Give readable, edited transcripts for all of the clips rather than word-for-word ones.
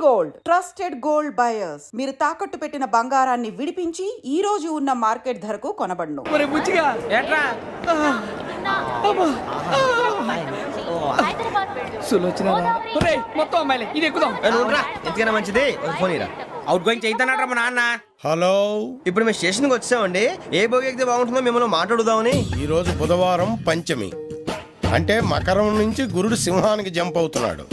Gold trusted gold buyers. మీరు తాకట్టు పెట్టిన బంగారాన్ని విడిపించి ఈ రోజు ఉన్న మార్కెట్ ధరకు కొనబడును. మొత్తం అమ్మాయిలే ఇది ఎక్కుదాం. ఎందుకైనా మంచిది ఫోన్ ఇరా. అవుట్ గోయింగ్ చేద్దానట మా నాన్న. హలో, ఇప్పుడు మేము స్టేషన్కి వచ్చామండి. ఏ బోగి ఎక్కితే బాగుంటుందో మిమ్మల్ని మాట్లాడుదామని. ఈరోజు బుధవారం పంచమి, అంటే మకరం నుంచి గురుడు సింహానికి జంప్ అవుతున్నాడు.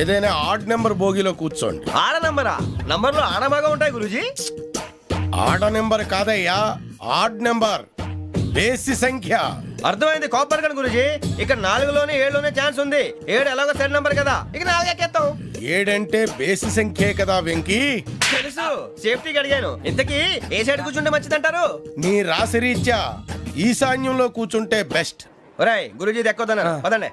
ఏదైనా ఆడ్ నెంబర్ బోగిలో కూర్చోండి. ఆడ నంబరా? నంబర్లో ఆడ బాగా ఉంటాయి గురూజీ. ఆడ నెంబర్ కాదయ్యా, ఆడ్ నెంబర్, బేసి సంఖ్య. అర్థమైంది, కాపర్ కానీ గురూజీ. ఇక్కడ 4లోనే 7లోనే ఛాన్స్ ఉంది. 7 ఎలాగో సెడ్ నంబర్ కదా, ఇక 4 ఎక్కేస్తాం. 7 అంటే బేసి సంఖ్యే కదా వెంకీ. తెలుసు, సేఫ్టీకి అడిగాను. ఇంతకీ ఏ సైడ్ కూర్చుంటే మంచిదంటారు? నీ రాశి రీత్యా ఈశాన్యంలో కూర్చుంటే బెస్ట్. ఒరాయ్ గురూజీ దెక్కొద్దన్నారు, పదండి.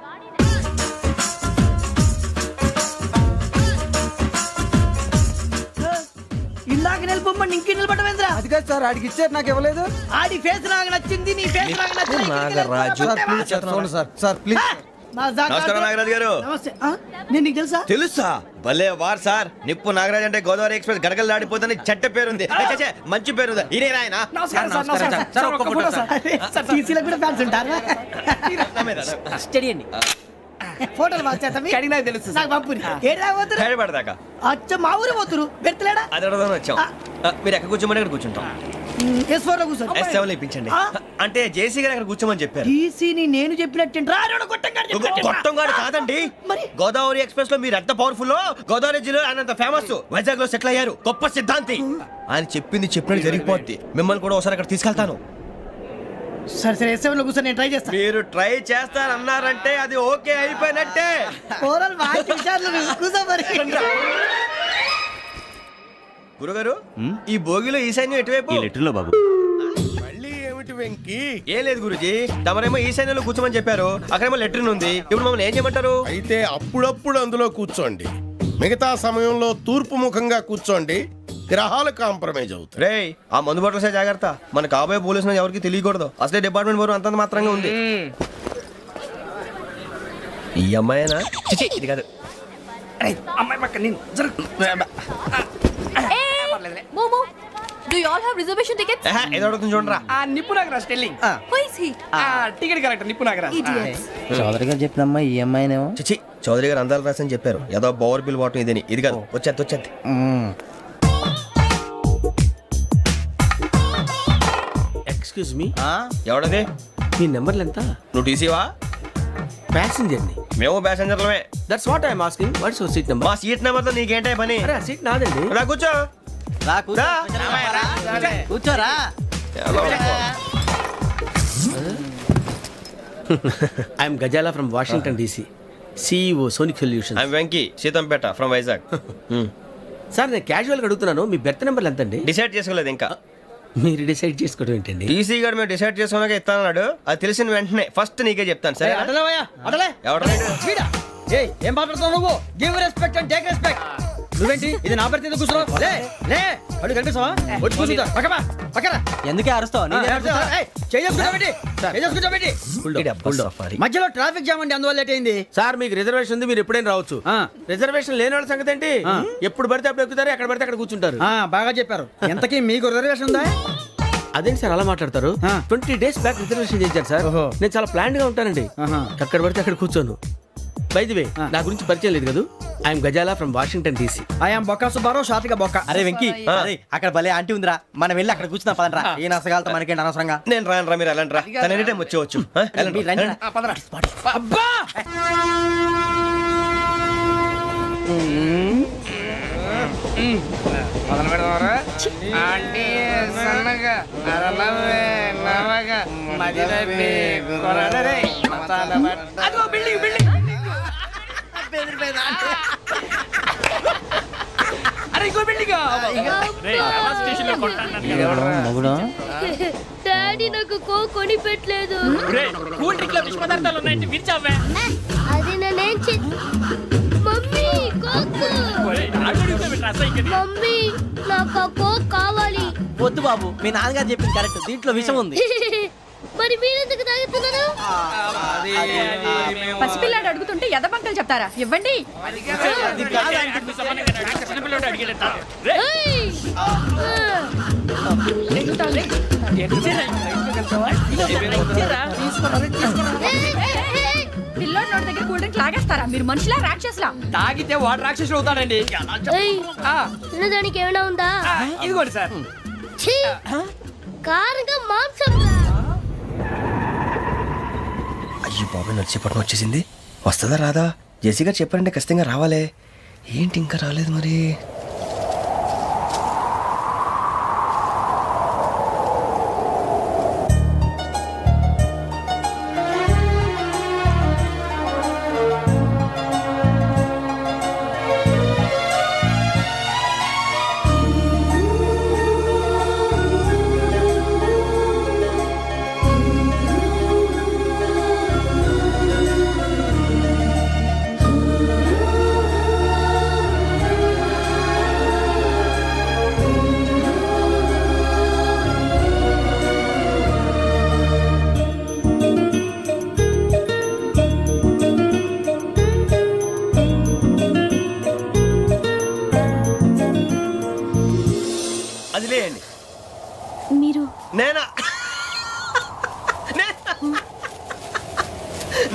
ఇందాక నిలబొమ్మని ఇంకే నిలబడమేంద్రా? అది కాదు సార్, ఆడికి ఇచ్చారు నాకు ఇవ్వలేదు. ఆడి ఫేస్ నాకు నచ్చింది, నీ ఫేస్ నాకు నచ్చింది. నాగరాజు. Sir please. నమస్కారం నాగరాజు గారు. నమస్తే. నేను నీకు తెలుసా? తెలుసా? భలే వార్ సార్. నిప్పు నాగరాజ్ అంటే గోదావరి ఎక్స్ప్రెస్ గడగలు దాడిపోతుంది చెట్ట పేరుంది. మంచి పేరు. ఇదే ఆయన. నమస్కారం సార్. నమస్కారం సార్. ఒక్క ఫోటో సార్. సార్ టీసీలో కూడా ఫ్యాన్స్ ఉంటారా? స్టడీ అండి. ఫోటోలు మార్చేస్తాం. కడిగి నాకు తెలుసు. నాకు పంపుని. ఏడా పోతురు? హైదరాబాద్ అచ్చ మా ఊరు పోతురు. పెడతలేడా? అది అడగదామని వచ్చాం. మీరు ఎక్కడ కూర్చోమని అక్కడ కూర్చుంటాం. S4 లో కూర్చో. S7 ఇప్పించండి. అంటే జేసీ గారు అక్కడ కూర్చోమని చెప్పారు. టీసీని నేను చెప్పినట్టు గొట్టంగాడు కాదండి. మరి గోదావరి ఎక్స్ప్రెస్ లో మీరు ఎంత పవర్ఫుల్, గోదావరి జిల్లా ఆయన ఫేమస్. వైజాగ్ లో సెటిల్ అయ్యారు, గొప్ప సిద్ధాంతి. ఆయన చెప్పింది చెప్పినట్టు జరిగిపోద్ది. మిమ్మల్ని కూడా ఒకసారి అక్కడ తీసుకెళ్తాను. సరే సరే, S7 లో కూర్చొని నేను ట్రై చేస్తాను. మీరు ట్రై చేస్తారన్నారంటే అది ఓకే అయిపోయినట్టే. గురుగారు, ఈ భోగిలో ఈశాన్యం ఎటువైపు? లెటర్లో బాబు. మళ్ళీ ఏమిటి వెంకీ? ఏం లేదు గురుజీ, తమరేమో ఈశాన్యంలో కూర్చోమని చెప్పారు. అక్కడేమో లెటర్ ఉంది. ఇప్పుడు మమ్మల్ని ఏం చేయమంటారు? అయితే అప్పుడప్పుడు అందులో కూర్చోండి. మిగతా సమయంలో తూర్పు ముఖంగా కూర్చోండి. గ్రహాలు కాంప్రమైజ్ అవుతాయి. రే, ఆ మందు బట్టలసే జాగ్రత్త. మన కాబోయే పోలీసులు ఎవరికి తెలియకూడదు. అసలే డిపార్ట్మెంట్ బోరు అంతంత మాత్రంగా ఉంది. ఈ అమ్మాయినా? చిచి, ఇది కాదు. అమ్మాయి పక్క నేను Momo, do you all have reservation tickets? ఏదో అడుగుతుంది చూడరా. ఆ నిప్పు Nagaraj telling. Who is he? Ticket correct నిప్పు నాగరాజ్. Idiots. చౌదరి గారు చెప్పినమ్మా ఈ అమ్మాయినేమో. చిచి, చౌదరి గారు అందాలు రాసని చెప్పారు. ఏదో బోర్ బిల్ వాటం ఇదని. ఇది కాదు, వచ్చేది. Excuse me, ఎవడది? మీ నెంబర్లు ఎంత? నువ్వు టీసీవా? ప్యాసింజర్ ని. మేము ప్యాసెంజర్లమే. That's what I'm asking. What's your seat number? మా సీట్ నెంబర్ తో నీకేంటే పని? అరే సీట్ నాదండి. రా కూర్చో. రా. కూర్చోరా. I'm Gazala from Washington DC, CEO Sonic Solutions. I'm Venky, Seethampeta from Vizag. Sir నేను క్యాజువల్ గా అడుగుతున్నాను, మీ బెర్త్ నెంబర్లు ఎంత అండి? డిసైడ్ చేసుకోలేదు ఇంకా. మీరు డిసైడ్ చేసుకోవడం ఏంటండి? టీసీ గారు మేము డిసైడ్ చేసుకున్నాక ఇస్తానన్నాడు. అది తెలిసిన వెంటనే ఫస్ట్ నీకే చెప్తాను. సరే? ఎవరు? ఏం మాట్లాడుతావు నువ్వు? Give respect and take respect. నువ్వేంటి ఇది నా పరిస్థితి కూర్చున్నావు? లే లే, అడుగు కనిపిస్తావా? వచ్చి కూర్చుంటా. పక్కన ఎందుకే అరుస్తావు? మధ్యలో ట్రాఫిక్ జామ్ అండి, అందువల్ల లేట్ అయింది. సార్ మీకు రిజర్వేషన్ ఉంది, మీరు ఎప్పుడైనా రావచ్చు. రిజర్వేషన్ లేని వాళ్ళ సంగతి ఏంటి? ఎప్పుడు పడితే అప్పుడు ఎక్కుతారు, ఎక్కడ పడితే అక్కడ కూర్చుంటారు. బాగా చెప్పారు. ఎంతకీ మీకు రిజర్వేషన్ ఉందా? అదేంటి సార్ అలా మాట్లాడతారు? 20 days బ్యాక్ రిజర్వేషన్ చేశారు సార్. నేను చాలా ప్లాన్డ్ గా ఉంటానండి. అక్కడ పడితే అక్కడ కూర్చోను. బై ది వే, నా గురించి పరిచయం లేదు కదా. I'm Gazala from Washington DC. I'm Bokka Subbarao, షాతిక బొక్క. అరే వెంకీ, అక్కడ భలే ఆంటీ ఉందిరా, మనం వెళ్ళి అక్కడ కూర్చున్నా పదనరా. ఏ నసగాలతో మనకేంటి అనవసరంగా. నేను రాను, మీరు వెళ్ళండి రా. తన ఎనీ టైం వచ్చేవచ్చు. అబ్బా మొదలు పెడదామరా? ఆంటీ సన్నగా నరలవే నవగా మదిరపే కొరడరే మతాల బట్ట. అదిగో బిల్డింగ్ బిల్డింగ్. అరే ఇంకో బిల్డింగ్. డాడీ నాకు కోక్ కొని పెట్టలేదు. కూల్ డ్రింక్ లో విష పదార్థాలు ఉన్నాయంటే విరిచావే. అది నేనేం మమ్మీ కోక్. మమ్మీ నాకు కోక్ కావాలి. వద్దు బాబు, మీ నాన్నగారు చెప్పింది కరెక్ట్, దీంట్లో విషయం ఉంది. మరి మీరెందుకు తాగుతున్నారు? పసిపిల్లాడు అడుగుతుంటే ఎదబంకలు చెప్తారా? ఇవ్వండి. పరిగెడతారు రే పిల్లోడి నోటి దగ్గర కూల్ డ్రింక్ లాగేస్తారా మీరు మనుషులా రాక్షసులా తాగితే వాడు రాక్షసుడు అవుతాడండి ఆ, తినడానికి ఏమైనా ఉందా ఆ, ఇదిగోండి సార్ ఛీ! కారంగా మాంసం అయ్యి బాబాయ్ నడిచేపట్నం వచ్చేసింది. వస్తుందా రాదా? జెసి గారు చెప్పారంటే ఖచ్చితంగా రావాలే. ఏంటి ఇంకా రాలేదు మరి? అది లేయండి. మీరు నేనా?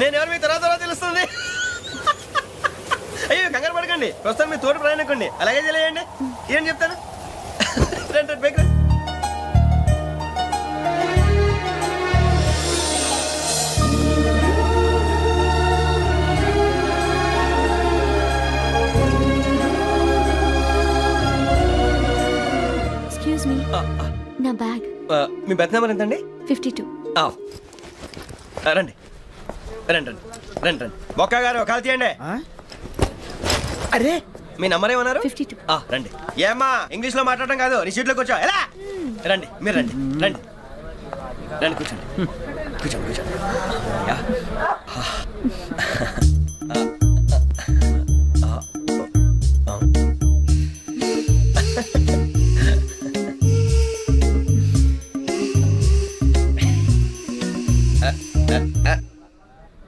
నేను ఎవరు మీ తర్వాత తెలుస్తుంది. అయ్యో కంగారు పడకండి, ప్రస్తుతం మీ తోటి ప్రయాణకండి. అలాగే తెలియండి. ఏం చెప్తాను రండి బైక్ రండి. ఎక్స్క్యూజ్ మీ నా బ్యాగ్ మీ బెత్ నెంబర్ ఎంతండి? 52. రండి రండి రండి రండి రండి. బొక్క గారు కాల్ తీయండి. అరే మీ నంబర్ ఏమన్నారు? 52. రండి. ఏమ్మా ఇంగ్లీష్ లో మాట్లాడడం కాదు, నీ సీట్లో కూర్చో. ఎలా రండి, మీరు రండి రండి రండి కూర్చోండి కూర్చోండి కూర్చోండి. యా.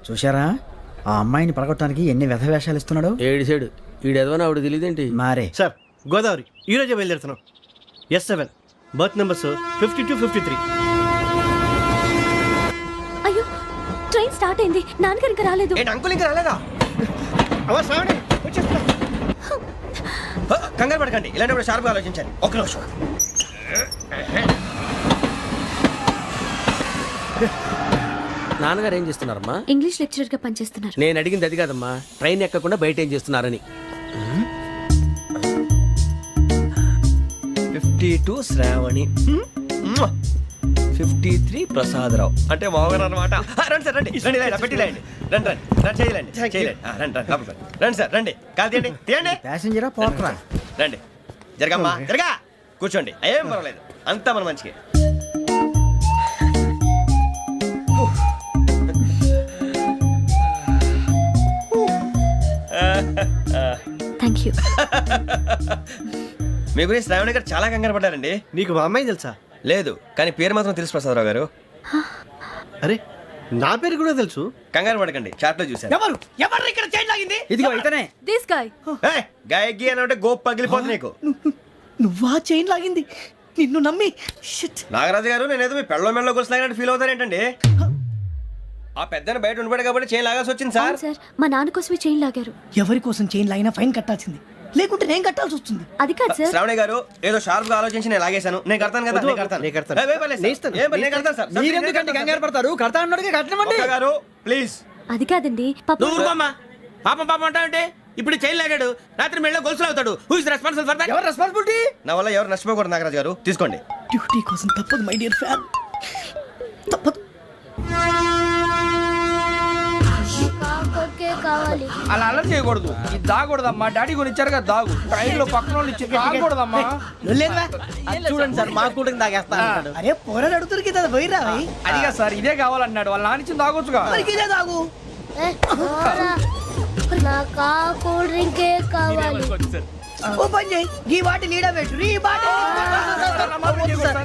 చూశారా ఆ అమ్మాయిని పడగొట్టడానికి ఎన్ని వ్యధ వేషాలు ఇస్తున్నాడు. ఏడు సైడు ఈడు ఎదవని ఆవిడ తెలియదేంటి. మారే సార్ గోదావరి ఈ రోజే బయలుదేరుతున్నాం. S7 berth numbers 52, 53. అయ్యో ట్రైన్ స్టార్ట్ అయింది, నాన్నగారు ఇంకా రాలేదు. ఏంటి అంకుల్ ఇంకా రాలేదా? కంగారు పడకండి, ఇలాంటప్పుడు షార్ప్గా ఆలోచించండి. ఒక్క నిమిషం. నాన్నగారు ఏం చేస్తున్నారమ్మా? ఇంగ్లీష్ లెక్చరర్ గా పనిచేస్తున్నారు. నేను అడిగింది అది కాదమ్మా, ట్రైన్ ఎక్కకుండా బయట ఏం చేస్తున్నారని. 52 శ్రావణి, 53 ప్రసాదరావు అంటే మామగారు అనమాట. రండి సార్ రండి రండి ఇలా పెట్టి లేండి. రండి రండి రండి చేయలేండి చేయలేండి. రండి రండి లోపలికి రండి. రండి సార్ రండి, కాల్ తీయండి తీయండి. ప్యాసింజరా పోట్రా. రండి జరగమ్మా జరగా కూర్చోండి. ఏం పర్వాలేదు, అంతా మన మంచికి. Thank you. మీ గురించి శ్రావణి గారు చాలా కంగారు పడ్డారండి. నీకు మా అమ్మాయి తెలుసా? లేదు, కానీ పేరు మాత్రం తెలుసు ప్రసాదరావు గారు. అరే నా పేరు కూడా తెలుసు. కంగారు పడకండి, చాట్ లో చూశాను. ఎవరు ఎవరు ఇక్కడ చైన్ లాగింది? ఇదిగో ఇతనే. దిస్ గాయ్ గాయకి అని అంటే గోప్ పగిలిపోతుంది నీకు. నువ్వా చైన్ లాగింది? నిన్ను నమ్మి షిట్. నాగరాజు గారు నేనేదో మీ పెళ్ళ మెళ్ళలో గురిసిలాగినట్టు ఫీల్ అవుతారేంటండి? ఆ పెద్దని బయట ఉండిపోయాడు కాబట్టి చైన్ లాగాల్సి వచ్చింది సార్. అవును సార్, మా నాన్న కోసమే చైన్ లాగారు. ఎవరి కోసం చైన్ లాగినా ఫైన్ కట్టాల్సింది, లేకుంటే నేను కట్టాల్సి వస్తుంది. అది కాదు సార్. శ్రావణి గారు ఏదో షార్ప్ గా ఆలోచించి నేను లాగేశాను. నేను కడతాను కదా, నేను కడతాను. నేను కడతాను. ఏ, పర్లేదు సార్. ఏ, నేను కడతాను సార్. మీరెందుకంటే కంగారు పడతారు? కడతా అన్నాడుగా కట్టమండి. ఒక్క గారు ప్లీజ్. అది కాదండి పాప. నువ్వు ఊరుకోమ్మా. పాపం పాపం అంటావంటే ఇప్పుడు చైన్ లాగాడు, రాత్రి మెళ్ళ గొలుసులు అవుతాడు. Who is responsible for that? ఎవరు రెస్పాన్సిబిలిటీ? నా వల్ల ఎవరు నష్టపోకూడదు నాగరాజు గారు, తీసుకోండి. డ్యూటీ కోసం తప్పదు మై డియర్ ఫ్యాన్, తప్పదు. కావాలి. అలా అలర్ చేయకూడదు. ఇది దాగకూడదమ్మా. డాడీ కొని ఇచ్చారు కదా దాగు. ట్రైన్ లో పక్కన వాళ్ళు ఇచ్చి దాగకూడదమ్మా. చూడండి సార్, మా కూడా తాగేస్తా. అరే పోరాడు అడుగుతారు కదా పోయిరా. అదిగా సార్, ఇదే కావాలన్నాడు. వాళ్ళ నానిచ్చింది తాగొచ్చుగా. ఇదే తాగు. నాకు ఆ కూల్ డ్రింకే కావాలి. ఓ పని చేయి, ఈ బాటి లీడ పెట్టు. ఈ బాటి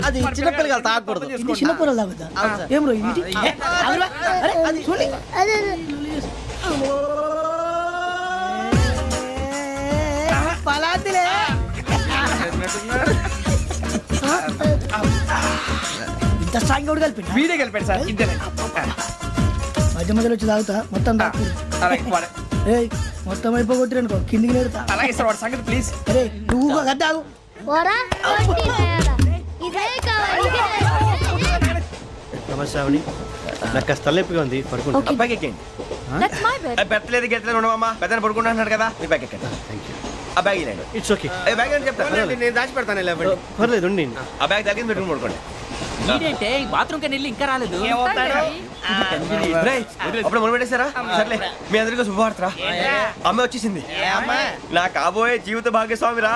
అది చిన్నపిల్లలు తాగకూడదు. చిన్నపూరలు తాగుతా. ఏం రో ఇది? అరే అది చూడండి. అదే పలాతిలే ఇంత స్ట్రాంగ్ కూడా కలిపి వీడే కలిపాడు సార్ ఇద్దరే మధ్య మధ్యలో వచ్చి తాగుతా మొత్తం అలాగే మొత్తం అయిపోగొట్టి అనుకో కిందికి నేడుతా అలాగే సార్ వాడి సంగతి ప్లీజ్ అరే నువ్వు గద్దాగు నమస్కారం నాకు కాస్త తలెప్పిగా ఉంది పడుకుంటా అబ్బాయికి ఎక్కండి That's my bed. పెట్టలేదు గెట్టలేదు ఉండవమ్మా పెద్దని పడుకుంటున్నాడు కదా మీ బ్యాగ్ ఎక్కండి ఆ బ్యాగ్ ఇలాండి ఇట్స్ ఓకే బ్యాగ్ అని చెప్తాను నేను దాచి పెడతాను పర్లేదు ఉండి. ఆ బ్యాగ్ తగ్గింది పెట్టుకుని పడుకోండి బాత్రూమ్ కి వెళ్ళి ఇంకా రాలేదు రేయ్, అప్పుడు మొదలు పెట్టేశారా సర్లే మీ అందరికీ శుభవార్తరా అమ్మ వచ్చేసింది నా కాబోయే జీవిత భాగ్యస్వామిరా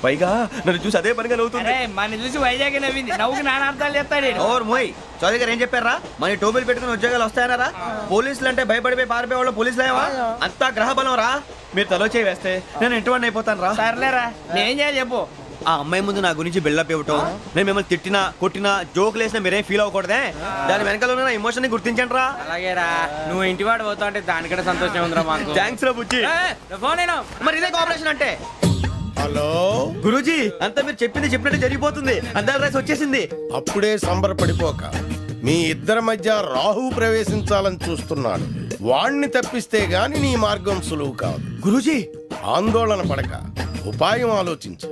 పైగా నన్ను చూసి అదే పనిగా నవ్వుతుంది మన చూసి వైజాగ్ నవ్వింది నవ్వుకి నాన్న అర్థాలు చెప్తాడు ఓర్ మోయ్ చౌదరి గారు ఏం చెప్పారా మన టోబీలు పెట్టుకుని ఉద్యోగాలు వస్తాయన్నారా పోలీసులు అంటే భయపడిపోయి పారిపోయే వాళ్ళు పోలీసులేవా అంతా గ్రహ బలం రా మీరు తలో చేయి వేస్తే నేను ఇంటివాడిని అయిపోతాను రా సర్లేరా నేం చేయాలి చెప్పు ఆ అమ్మాయి ముందు నా గురించి బిల్డప్ ఇవ్వటం నేను మిమ్మల్ని తిట్టినా కొట్టినా జోకులు వేసినా మీరేం ఫీల్ అవ్వకూడదే దాని వెనకాల ఉన్న ఎమోషన్ ని గుర్తించండి రా అలాగేరా నువ్వు ఇంటి వాడు పోతా అంటే దానికంటే సంతోషం ఉందిరా మాకు థ్యాంక్స్ రా బుజ్జి ఫోన్ మరి ఇదే కోఆపరేషన్ అంటే హలో గురూజీ అంతా మీరు చెప్పింది చెప్పినట్టు జరిగిపోతుంది అందాల రైస్ వచ్చేసింది అప్పుడే సంబరపడిపోక మీ ఇద్దరి మధ్య రాహు ప్రవేశించాలని చూస్తున్నాడు వాణ్ణి తప్పిస్తే గాని నీ మార్గం సులువు కాదు గురూజీ ఆందోళన పడక ఉపాయం ఆలోచించు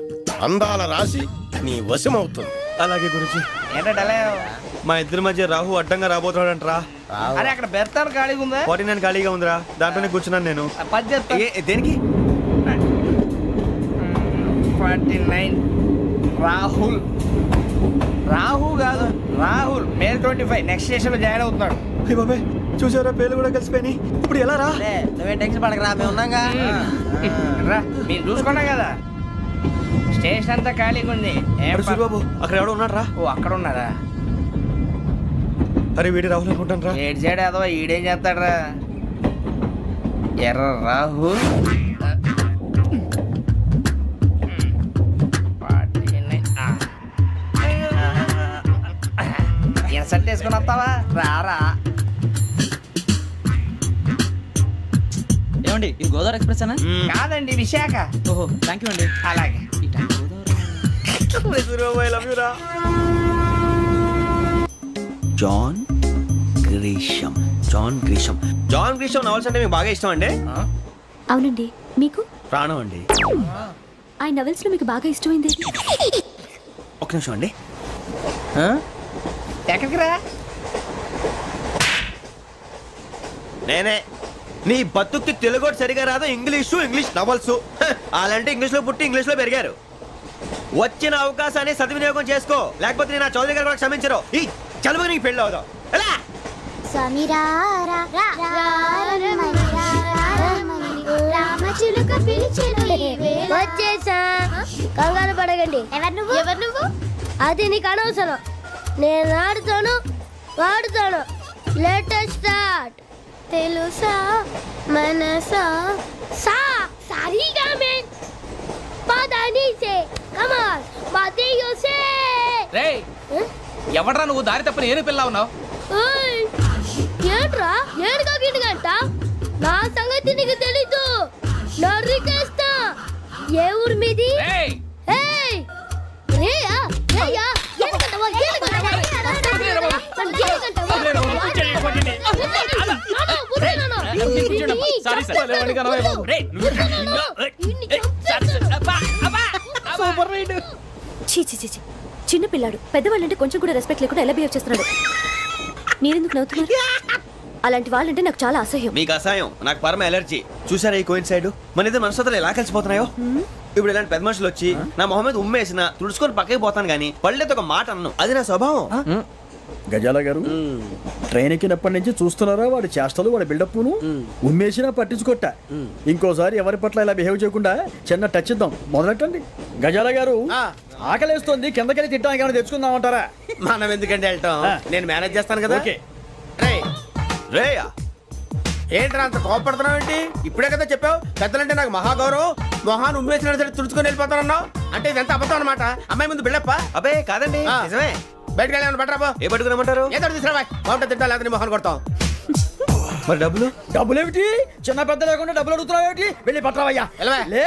అందాల రాశి నీ వశమవుతుంది అలాగే గురూజీ ఏంటంటే మా ఇద్దరి మధ్య రాహు అడ్డంగా రాబోతున్నాడంట్రా అరే అక్కడ బెర్తాను ఖాళీగా ఉందా 49 ఖాళీగా ఉందిరా దాంట్లోనే కూర్చున్నాను నేను పది చెప్తా దేనికి 49 రాహుల్ రాహు కాదు రాహుల్ మే 25 నెక్స్ట్ స్టేషన్ లో జాయిన్ అవుతున్నాడు అయ్య బాబాయ్ చూసారా పేర్లు కూడా కలిసిపోయినాయి ఇప్పుడు ఎలా రా నువ్వే టెన్షన్ పడకరా మేము ఉన్నాగా రా మీరు చూసుకున్నా కదా స్టేషన్ అంతా ఖాళీగా ఉంది ఏం అరే సూరిబాబు అక్కడ ఎవడో ఉన్నాడు రా ఓ అక్కడ ఉన్నారా అరే వీడి రాహుల్ అనుకుంటాను రా ఏడు సైడ్ అదో ఈడేం చేస్తాడరా ఎర్ర రాహు ఇన్సర్ట్ వేసుకుని వస్తావా రారా ఏమండి ఇది గోదావరి ఎక్స్ప్రెస్ అనా కాదండి విశాఖ ఓహో థ్యాంక్ యూ అండి అలాగే John Grisham John Grisham John Grisham novels అంటే మీకు బాగా ఇష్టం అండి అవునండి మీకు ప్రాణం అండి ఆ నవెల్స్ లో మీకు బాగా ఇష్టమైంది ఒక్క నిమిషం అండి ఎక్కడికి రా నేనే నీ బతుక్కి తెలుగు సరిగా రాదు ఇంగ్లీష్ నవల్స్ అలాంటి ఇంగ్లీష్లో పుట్టి ఇంగ్లీష్లో పెరిగారు వచ్చిన అవకాశాన్ని సద్వినియోగం చేసుకో లేకపోతే నేను నా చౌదరి గారు కూడా క్షమించరు ఈ చదువు నీకు పెళ్ళి అవుదాం ఎలా వచ్చేసా కంగారు పడగండి ఎవరు నువ్వు అది నీకు అనవసరం నేను ఆడుతాను వాడుతాను లేటెస్ట్ స్టార్ట్ తెలుసా మనసా సా సారీగా మే పదని సే కమాన్ పదియో సే రేయ్ ఎవడ్రా నువ్వు దారి తప్పని ఏను పిల్ల ఉన్నావు ఓయ్ ఏంట్రా ఏడుగా గిడుగంట నా సంగతి నీకు తెలీదు నరికేస్తా ఏ ఊరు మీది రేయ్ ఏయ్ రేయా రేయా ఏడుగంటవా సారీ సార్ రేయ్ సూపర్ రైడ్ చీ చీ చీ చిన్న పిల్లాడు పెద్దవాళ్ళంటే కొంచెం కూడా రెస్పెక్ట్ లేకుండా ఎలా బిహేవ్ చేస్తున్నాడు మీరెందుకు నవ్వుతున్నారు అలాంటి వాళ్ళంటే నాకు చాలా అసహ్యం మీకు అసహాయం నాకు పరమ ఎలర్జీ చూసారా ఈ కోయిన్ సైడ్ మన ఇద్దరు మనస్తత్వాలు ఎలా కలిసిపోతున్నాయో ఇప్పుడు ఇలాంటి పెద్ద మనుషులు వచ్చి నా మొహం మీద ఉమ్మేసిన తుడుచుకొని పక్కకి పోతాను కానీ పళ్ళేతో ఒక మాట అన్ను అది నా స్వభావం గజాల గారు ట్రైన్ ఎక్కినప్పటి నుంచి చూస్తున్నారా వాడి చేష్టలు వాడి బిల్డప్ను ఉమ్మేసినా పట్టించుకోట ఇంకోసారి ఎవరి పట్ల ఇలా బిహేవ్ చేయకుండా చిన్న టచ్ ఇద్దాం మొదలెట్టండి గజాల గారు ఆకలేస్తోంది కిందకెళ్ళి తిట్టడానికి ఏమైనా తెచ్చుకుందామంటారా మనం ఎందుకంటే వెళ్తాం నేను మేనేజ్ చేస్తాను కదా ఓకే రేయా ఏంట్రా అంత కోపడుతున్నావు ఏంటి ఇప్పుడే కదా చెప్పావు పెద్దలంటే నాకు మహాగౌరవం మొహాన్ని ఉమ్మేసిన సరే తుడుచుకొని వెళ్ళిపోతానన్నావు అంటే ఇదంతా అబద్ధం అనమాట అమ్మాయి ముందు బిల్డప్ప అబ్బే కాదండి నిజమే బయటకు వెళ్ళాను బట్రాబో ఏ పట్టుకురమ్మంటారు ఏదో తీసుకురా బాగుంటుంది తింటా లేదా మొహాన్ని కొడతాం మరి డబ్బులు డబ్బులు ఏమిటి చిన్న పెద్ద లేకుండా డబ్బులు అడుగుతున్నావు ఏమిటి వెళ్ళి పట్టరావయ్యా వెళ్ళవా? లే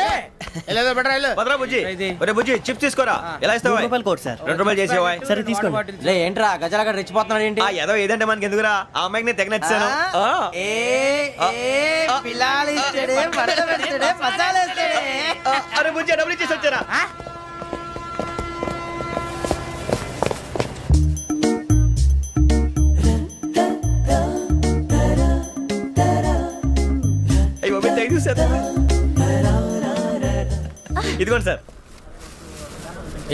వెళ్ళేదో బెటర్ వెళ్ళు. భద్రా బుజ్జి ఒరే బుజ్జి చిప్స్ తీసుకోరా ఎలా ఇస్తావా కోట్ సార్ 2 రూపాయలు చేసేవా సరే తీసుకోండి. లే ఏంట్రా గజాల గడ రెచ్చిపోతున్నాడు ఏంటి? ఆ ఏదో ఏదంటే మనకి ఎందుకురా ఆ అమ్మాయికి నేను తెగ నచ్చాను అరే బుజ్జి డబ్బులు ఇచ్చేసి వచ్చారా అయ్యో తెగ చూసారు ఇదిగోండి సార్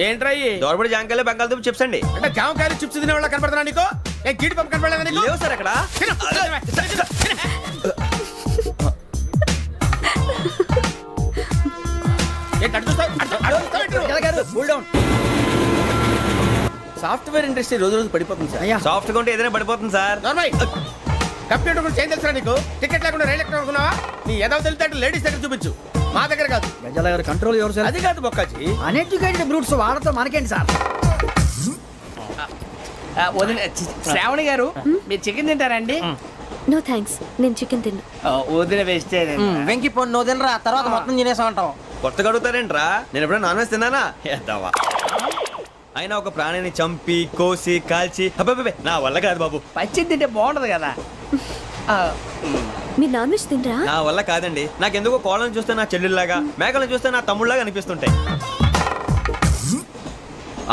ఏంట్రా ఇయి? దోరబడి జాంకాయలు బంగాళదుంప చిప్స్ అండి అంటే జామకాయలు చిప్స్ తినే వాళ్ళ కనపడుతున్నా నీకు? ఏ గీడి పంప కనపడలేదా నీకు? లేవు సార్ అక్కడ తిను, తిను, తిను. ఏంటి అటు చూస్తావ్? అటు చూస్తావ్ ఏంటి? సాఫ్ట్వేర్ ఇండస్ట్రీ రోజు రోజు పడిపోతుంది సార్. అయ్యా సాఫ్ట్ గా ఉంటే ఏదైనా పడిపోతుంది సార్ నార్మల్. కంప్యూటర్ గురించి ఏం తెలుసా నీకు? టికెట్ లేకుండా రైలు ఎక్కడ అనుకున్నావా? నీ ఏదో తెలితే లేడీస్ దగ్గర చూపించు, మా దగ్గర కాదు. గజాల గారు కంట్రోల్ ఎవరు సార్ అది కాదు బొక్కాజీ. అన్ఎడ్యుకేటెడ్ బ్రూట్స్ వాడతాం మనకేంటి సార్ శ్రావణి గారు మీరు చికెన్ తింటారండి? నో థ్యాంక్స్, నేను చికెన్ తిన్నా. వదిన వేస్తే వెంకి పొన్ను నువ్వు తినరా, తర్వాత మొత్తం తినేసా ఉంటాం. కొత్తగా అడుగుతారేంట్రా నేను ఎప్పుడైనా నాన్ వెజ్ తిన్నానా ఎద్దావా అయినా ఒక ప్రాణిని చంపి కోసి కాల్చి అబ్బబ్బబ్బే, నా వల్ల కాదు బాబు పచ్చి తింటే బాగుంటది కదా. మీరు నాన్ వెజ్ తినరా? నా వల్ల కాదండి నాకెందుకో కోళ్ళని చూస్తే నా చెల్లెళ్ళలాగా మేకలను చూస్తే నా తమ్ముళ్ళలాగా అనిపిస్తుంటాయి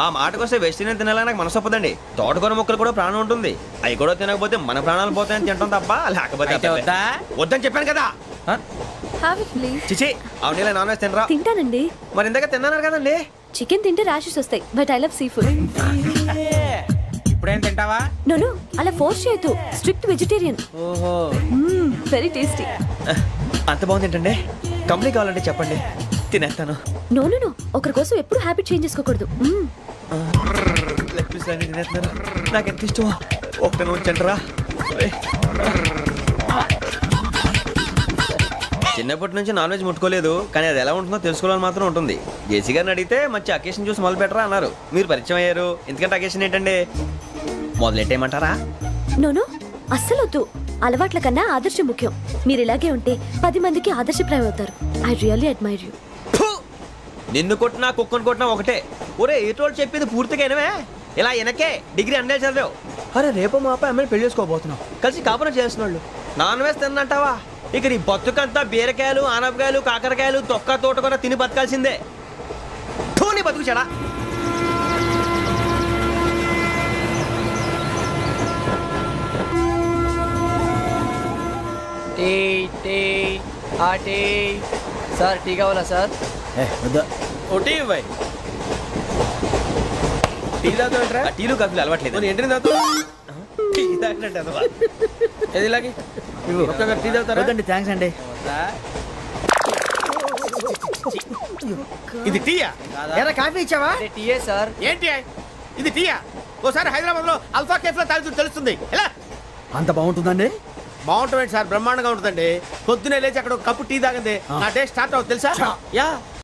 ఆ మాటకొస్తే వెస్టిరియన్ తినాలని నాకు మనసు ఒప్పదండి తోటకూర మొక్కలు కూడా ప్రాణం ఉంటుంది అవి కూడా తినకపోతే మన ప్రాణాలు పోతాయని తింటాం తప్ప లేకపోతే అయితే అబ్బబ్బే. వద్దా? వద్దని చెప్పాను కదా హ్యావ్ ఇట్ ప్లీజ్. చిచి అవునీ నాన్ వెజ్ తినరా తింటానండి. మరి ఇందాక తిన్నాను కదండి చికెన్ తింటే ర్యాషెస్ వస్తాయి, but I love sea food. ఇప్పుడేం తింటావా? నో అలా ఫోర్స్ చేయొద్దు, స్ట్రిక్ట్ వెజిటేరియన్. ఓహో వెరీ టేస్టీ. అంత బాగుంది ఏంటండి కంప్లీట్ కావాలంటే చెప్పండి తినేస్తాను నో ఒకరి కోసం ఎప్పుడు హ్యాబిట్ చేంజ్ చేసుకోకూడదు. లెగ్ పీస్ అన్ని తినేస్తున్నాను నాకు ఎంత ఇష్టం ఒకటే ఉంచండిరా చిన్నప్పటి నుంచి నాన్ వెజ్ ముట్టుకోలేదు కానీ అది ఎలా ఉంటుందో తెలుసుకోవాలని మాత్రం ఉంటుంది జేసీ గారిని అడిగితే మంచి అకేషన్ చూసి మొదలు పెట్టరా అన్నారు మీరు పరిచయం అయ్యారు ఎందుకంటే అకేషన్ ఏంటండి మొదలెట్టేయమంటారా నో అస్సలు వద్దు. అలవాట్ల కన్నా ఆదర్శం ముఖ్యం. మీరు ఇలాగే ఉంటే 10 మందికి ఆదర్శప్రాయం అవుతారు. I really admire you. ఫు! నిన్ను కొట్టినా కుక్కను కొట్టినా ఒకటే ఒరే ఏటోళ్ళు చెప్పింది పూర్తిగా వినవే ఇలా వెనకే డిగ్రీ అన్నే చదివావు అరే రేపు మా అబ్బాయి అమ్మాయిని పెళ్లి చేసుకోబోతున్నావు కలిసి కాపురం చేసిన వాళ్ళు నాన్ వెజ్ తిన్నంటావా ఇక నీ బతుకంతా బీరకాయలు ఆనపకాయలు కాకరకాయలు తొక్క తోట కూడా తిని బతకాల్సిందే థూ, నీ బతుకు చెడా టీ టీ ఆ టీ సార్ టీ కావాలా సార్? ఒకటి ఇవ్వై. టీ తాగుతాంట్రా? ఆ టీలు కాఫీలు అలవాట్లేదు ఏంటి తాగుతావు? టీ తాగినట్టు అదవా. ఏది ఇలాగే ఒక్కొక్క టీ తాగుతారా? వద్దండి థ్యాంక్స్ అండి ఇది టీయా? ఎరా కాఫీ ఇచ్చావా టీయే సార్. ఏంటి ఇది టీయా? ఓసారి హైదరాబాద్ లో అల్ఫా కేఫ్ లో తాగుతూ తెలుస్తుంది. ఎలా అంత బాగుంటుందండి బాగుంటుంది సార్, బ్రహ్మాండంగా ఉంటుందండి. పొద్దునే లేచి అక్కడ ఒక కప్పు టీ తాగింది నా డే స్టార్ట్ అవుతుంది తెలుసా? యా